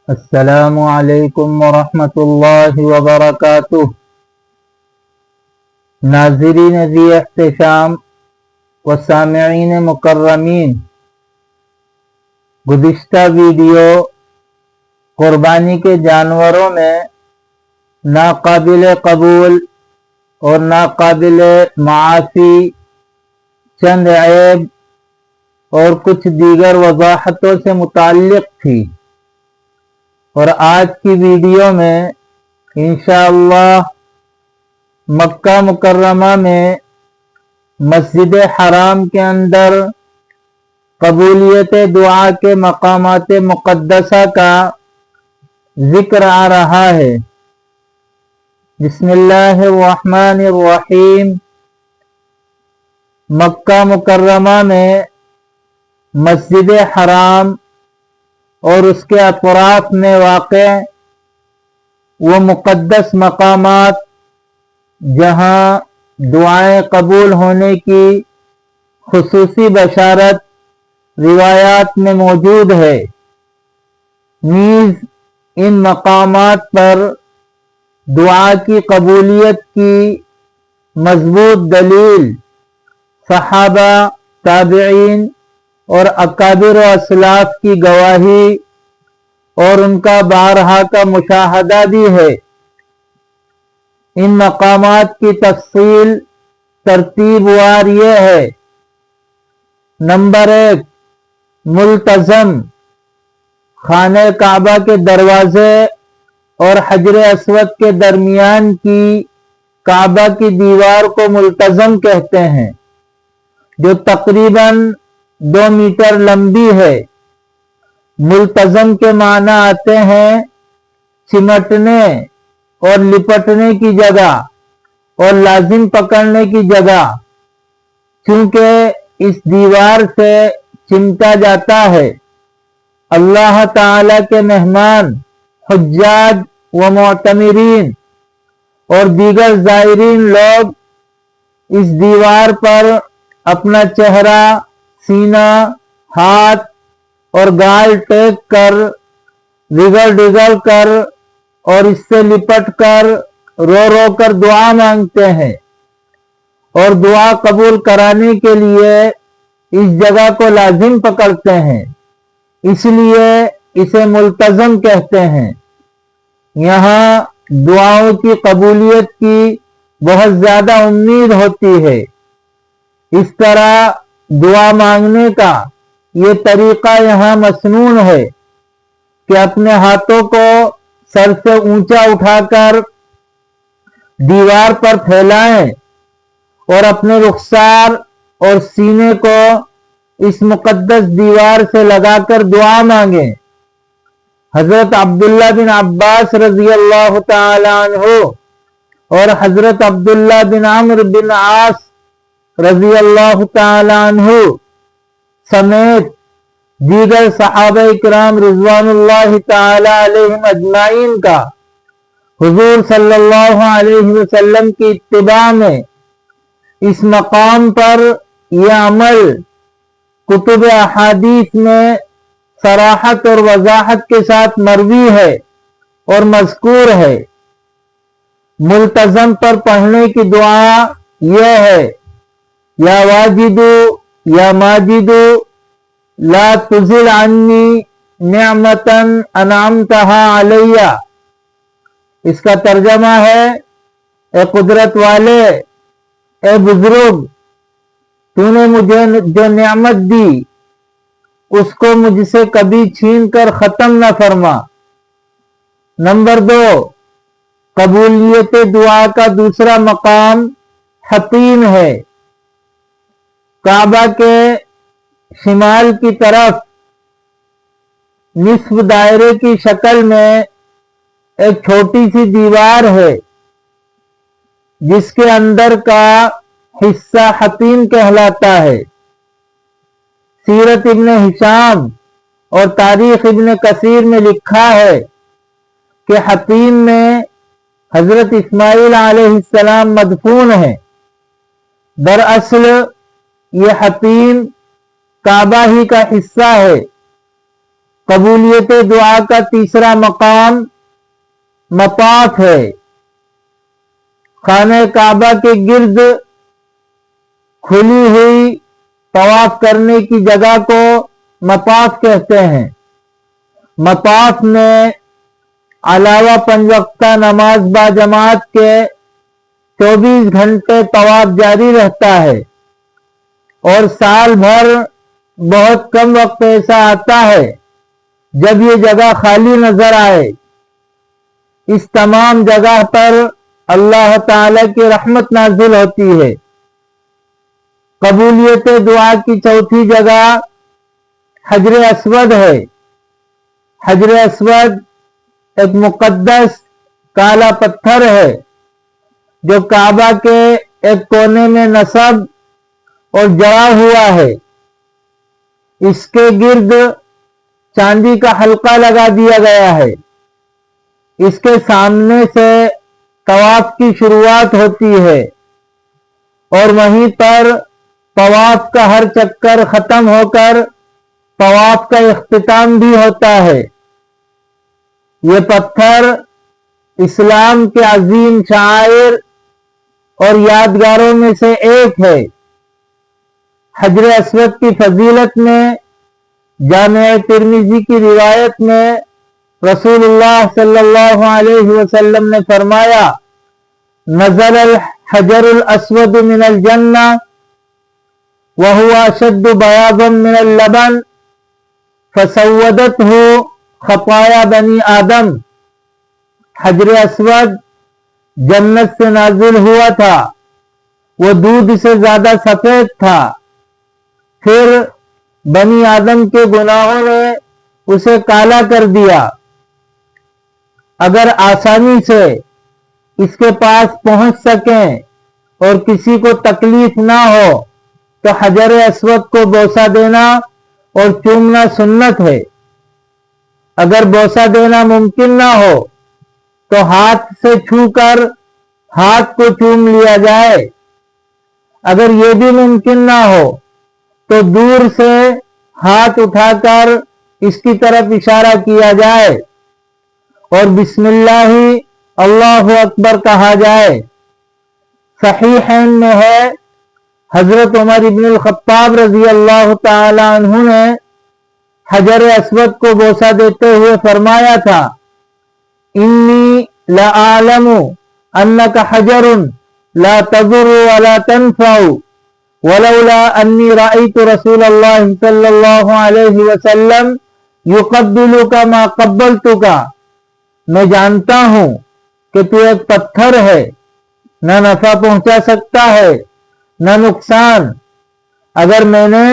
السلام علیکم ورحمۃ اللہ وبرکاتہ۔ ناظرین ذی احتشام و سامعین مکرمین، گزشتہ ویڈیو قربانی کے جانوروں میں ناقابل قبول اور ناقابل معافی چند عیب اور کچھ دیگر وضاحتوں سے متعلق تھی، اور آج کی ویڈیو میں انشاءاللہ مکہ مکرمہ میں مسجد حرام کے اندر قبولیت دعا کے مقامات مقدسہ کا ذکر آ رہا ہے۔ بسم اللہ الرحمن الرحیم۔ مکہ مکرمہ میں مسجد حرام اور اس کے اطراف میں واقع وہ مقدس مقامات جہاں دعائیں قبول ہونے کی خصوصی بشارت روایات میں موجود ہے، نیز ان مقامات پر دعا کی قبولیت کی مضبوط دلیل صحابہ، تابعین اور اکابر و اسلاف کی گواہی اور ان کا بارہا کا مشاہدہ بھی ہے۔ ان مقامات کی تفصیل ترتیب وار یہ ہے: نمبر 1، ملتزم، خانہ کعبہ کے دروازے اور حجر اسود کے درمیان کی کعبہ کی دیوار کو ملتزم کہتے ہیں، جو تقریباً 2 میٹر لمبی ہے۔ ملتزم کے معنی آتے ہیں چمٹنے اور لپٹنے کی جگہ اور لازم پکڑنے کی جگہ، چونکہ اس دیوار سے چمٹا جاتا ہے۔ اللہ تعالی کے مہمان، حجاج و معتمرین اور دیگر زائرین لوگ اس دیوار پر اپنا چہرہ، سینہ، ہاتھ اور گال ٹیک کر، رگڑ رگڑ کر اور اس سے لپٹ کر رو رو کر دعا مانگتے ہیں، اور دعا قبول کرانے کے لیے اس جگہ کو لازم پکڑتے ہیں، اس لیے اسے ملتزم کہتے ہیں۔ یہاں دعاؤں کی قبولیت کی بہت زیادہ امید ہوتی ہے۔ اس طرح دعا مانگنے کا یہ طریقہ یہاں مسنون ہے کہ اپنے ہاتھوں کو سر سے اونچا اٹھا کر دیوار پر پھیلائیں اور اپنے رخسار اور سینے کو اس مقدس دیوار سے لگا کر دعا مانگیں۔ حضرت عبداللہ بن عباس رضی اللہ تعالی عنہ اور حضرت عبداللہ بن عمرو بن عاص رضی اللہ تعالی عنہ سمیت دیگر صحابہ اکرام رضوان اللہ تعالی علیہم اجمعین کا حضور صلی اللہ علیہ وسلم کی اتباع میں اس مقام پر یہ عمل کتب احادیث میں صراحت اور وضاحت کے ساتھ مروی ہے اور مذکور ہے۔ ملتزم پر پڑھنے کی دعا یہ ہے: یا واجدو یا ماجدو لا تزل عنی نعمتا انعمتها علی۔ اس کا ترجمہ ہے: اے قدرت والے، اے بزرگ، تو نے مجھے جو نعمت دی اس کو مجھ سے کبھی چھین کر ختم نہ فرما۔ نمبر 2، قبولیت دعا کا دوسرا مقام حطیم ہے۔ کعبہ کے شمال کی طرف نصف دائرے کی شکل میں ایک چھوٹی سی دیوار ہے، جس کے اندر کا حصہ حطیم کہلاتا ہے۔ سیرت ابن ہشام اور تاریخ ابن کثیر میں لکھا ہے کہ حطیم میں حضرت اسماعیل علیہ السلام مدفون ہیں۔ دراصل یہ حطیم کعبہ ہی کا حصہ ہے، قبولیت دعا کا تیسرا مقام مطاف ہے۔ خانہ کعبہ کے گرد کھلی ہوئی طواف کرنے کی جگہ کو مطاف کہتے ہیں۔ مطاف میں علاوہ 5 وقتہ نماز با جماعت کے 24 گھنٹے طواف جاری رہتا ہے، اور سال بھر بہت کم وقت ایسا آتا ہے جب یہ جگہ خالی نظر آئے۔ اس تمام جگہ پر اللہ تعالی کی رحمت نازل ہوتی ہے۔ قبولیت دعا کی چوتھی جگہ حجر اسود ہے۔ حجر اسود ایک مقدس کالا پتھر ہے جو کعبہ کے ایک کونے میں نصب اور جڑا ہوا ہے۔ اس کے گرد چاندی کا حلقہ لگا دیا گیا ہے۔ اس کے سامنے سے طواف کی شروعات ہوتی ہے، اور وہیں پر طواف کا ہر چکر ختم ہو کر طواف کا اختتام بھی ہوتا ہے۔ یہ پتھر اسلام کے عظیم شعائر اور یادگاروں میں سے ایک ہے۔ حجر اسود کی فضیلت میں جامع ترمذی کی روایت میں رسول اللہ صلی اللہ علیہ وسلم نے فرمایا: نزل الحجر الاسود من الجنہ وهو اشد بیاضا من اللبن فسودته خطایا بنی آدم۔ حجر اسود جنت سے نازل ہوا تھا، وہ دودھ سے زیادہ سفید تھا، پھر بنی آدم کے گناہوں نے اسے کالا کر دیا۔ اگر آسانی سے اس کے پاس پہنچ سکیں اور کسی کو تکلیف نہ ہو تو حجر اسود کو بوسہ دینا اور چومنا سنت ہے۔ اگر بوسہ دینا ممکن نہ ہو تو ہاتھ سے چھو کر ہاتھ کو چوم لیا جائے۔ اگر یہ بھی ممکن نہ ہو تو دور سے ہاتھ اٹھا کر اس کی طرف اشارہ کیا جائے اور بسم اللہ اللہ اکبر کہا جائے۔ صحیحین میں ہے، حضرت عمر ابن الخطاب رضی اللہ تعالی عنہ نے حجر اسود کو بوسہ دیتے ہوئے فرمایا تھا: انی لأعلم انک حجر لا تضر ولا تنفع ولولا انی رأیت رسول اللہ صلی اللہ علیہ وسلم یقبلک ما قبلتک۔ میں جانتا ہوں کہ تو ایک پتھر ہے، نہ نفع پہنچا سکتا ہے نہ نقصان۔ اگر میں نے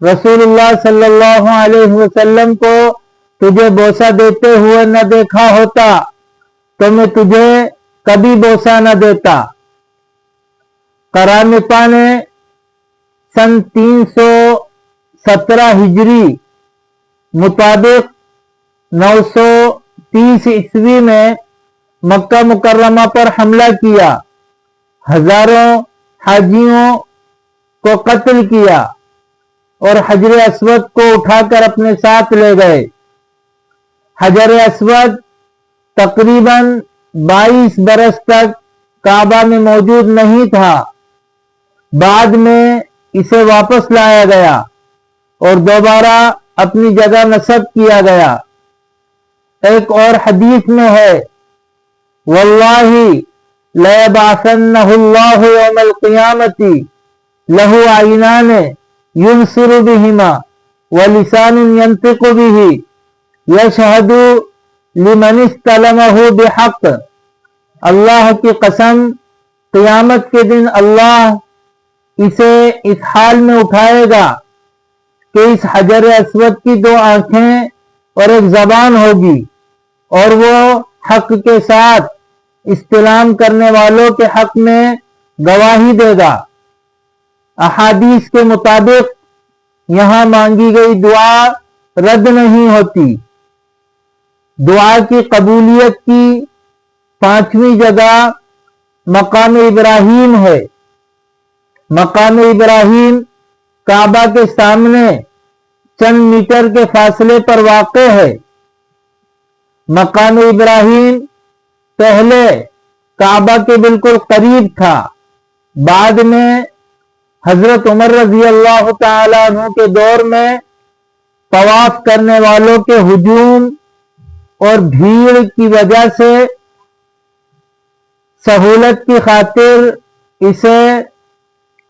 رسول اللہ صلی اللہ علیہ وسلم کو تجھے بوسہ دیتے ہوئے نہ دیکھا ہوتا تو میں تجھے کبھی بوسہ نہ دیتا۔ قرامطہ نے سن 317 ہجری مطابق 930 عیسوی میں مکہ مکرمہ پر حملہ کیا، ہزاروں حاجیوں کو قتل کیا اور حجر اسود کو اٹھا کر اپنے ساتھ لے گئے۔ حجر اسود تقریباً 22 برس تک کعبہ میں موجود نہیں تھا۔ بعد میں اسے واپس لایا گیا اور دوبارہ اپنی جگہ نصب کیا گیا۔ ایک اور حدیث میں ہے: واللہ لَيَبْعَثَنَّهُ اللَّهُ يَوْمَ الْقِيَامَةِ لَهُ عَيْنَانِ يُبْصِرُ بِهِمَا وَلِسَانٌ يَنطِقُ بِهِ يَشْهَدُ لِمَنِ اسْتَلَمَهُ بِحَقٍّ۔ اللہ کی قسم، قیامت کے دن اللہ اسے اس حال میں اٹھائے گا کہ اس حجر اسود کی 2 آنکھیں اور ایک زبان ہوگی، اور وہ حق کے ساتھ استلام کرنے والوں کے حق میں گواہی دے گا۔ احادیث کے مطابق یہاں مانگی گئی دعا رد نہیں ہوتی۔ دعا کی قبولیت کی 5ویں جگہ مقام ابراہیم ہے۔ مقام ابراہیم کعبہ کے سامنے چند میٹر کے فاصلے پر واقع ہے۔ مقام ابراہیم پہلے کعبہ کے بالکل قریب تھا، بعد میں حضرت عمر رضی اللہ تعالیٰ عنہ کے دور میں طواف کرنے والوں کے ہجوم اور بھیڑ کی وجہ سے سہولت کی خاطر اسے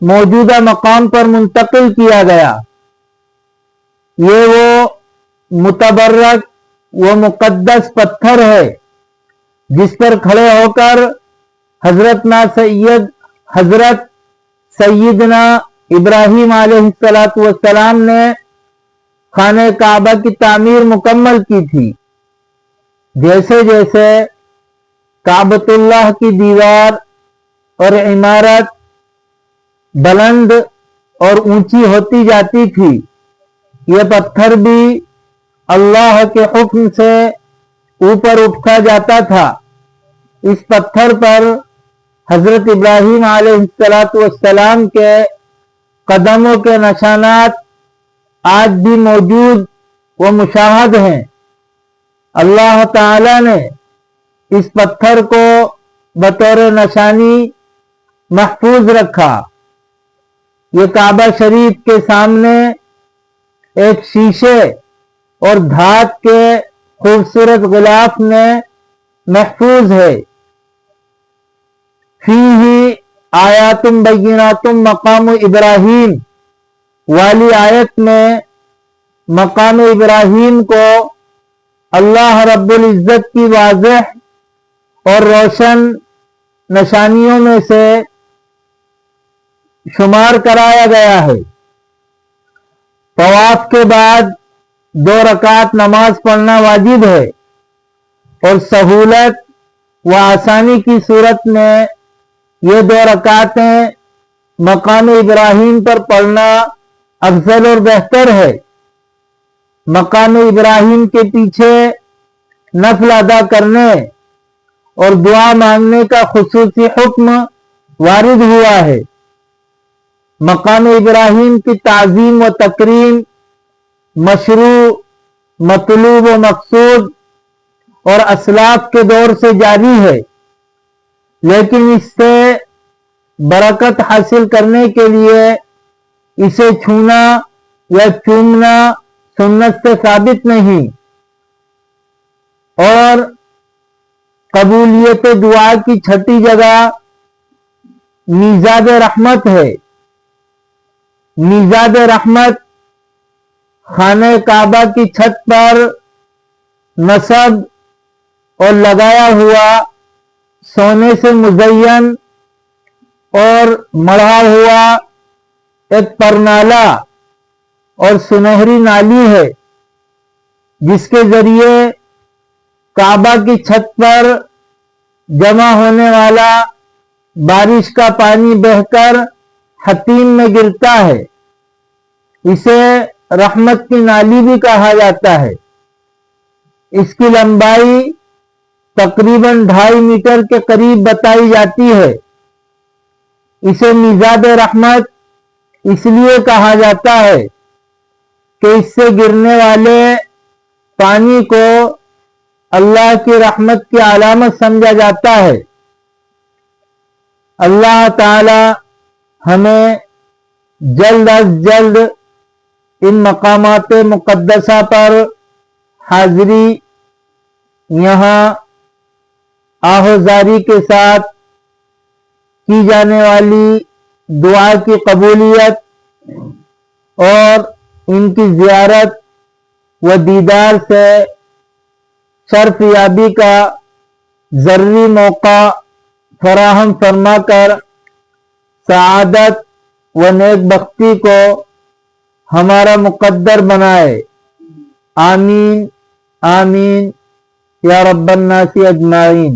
موجودہ مقام پر منتقل کیا گیا۔ یہ وہ متبرک و مقدس پتھر ہے جس پر کھڑے ہو کر حضرت سیدنا ابراہیم علیہ السلام نے خانہ کعبہ کی تعمیر مکمل کی تھی۔ جیسے جیسے کعبۃ اللہ کی دیوار اور عمارت بلند اور اونچی ہوتی جاتی تھی، یہ پتھر بھی اللہ کے حکم سے اوپر اٹھتا جاتا تھا۔ اس پتھر پر حضرت ابراہیم علیہ السلام کے قدموں کے نشانات آج بھی موجود و مشاہد ہیں۔ اللہ تعالی نے اس پتھر کو بطور نشانی محفوظ رکھا۔ یہ کعبہ شریف کے سامنے ایک شیشے اور دھات کے خوبصورت غلاف میں محفوظ ہے۔ فیہ آیات بینات مقام ابراہیم والی آیت میں مقام ابراہیم کو اللہ رب العزت کی واضح اور روشن نشانیوں میں سے شمار کرایا گیا ہے۔ طواف کے بعد 2 رکعت نماز پڑھنا واجب ہے، اور سہولت و آسانی کی صورت میں یہ 2 رکعتیں مقام ابراہیم پر پڑھنا افضل اور بہتر ہے۔ مقام ابراہیم کے پیچھے نفل ادا کرنے اور دعا مانگنے کا خصوصی حکم وارد ہوا ہے۔ مقام ابراہیم کی تعظیم و تکریم مشروع، مطلوب و مقصود اور اسلاف کے دور سے جاری ہے، لیکن اس سے برکت حاصل کرنے کے لیے اسے چھونا یا چومنا سنت سے ثابت نہیں، اور قبولیت دعا کی چھٹی جگہ میزاب رحمت ہے۔ میزاب رحمت خانہ کعبہ کی چھت پر نصب اور لگایا ہوا سونے سے مزین اور مڑھا ہوا ایک پرنالہ اور سنہری نالی ہے، جس کے ذریعے کعبہ کی چھت پر جمع ہونے والا بارش کا پانی بہہ کر حتیم میں گرتا ہے۔ اسے رحمت کی نالی بھی کہا جاتا ہے۔ اس کی لمبائی تقریباً 2.5 میٹر کے قریب بتائی جاتی ہے۔ اسے میزاب رحمت اس لیے کہا جاتا ہے کہ اس سے گرنے والے پانی کو اللہ کی رحمت کی علامت سمجھا جاتا ہے۔ اللہ تعالی ہمیں جلد از جلد ان مقامات مقدسہ پر حاضری، یہاں آہوزاری کے ساتھ کی جانے والی دعا کی قبولیت اور ان کی زیارت و دیدار سے شرف یابی کا ضروری موقع فراہم فرما کر سعادت و نیک بختی کو ہمارا مقدر بنائے۔ آمین آمین یا رب الناس اجمعین۔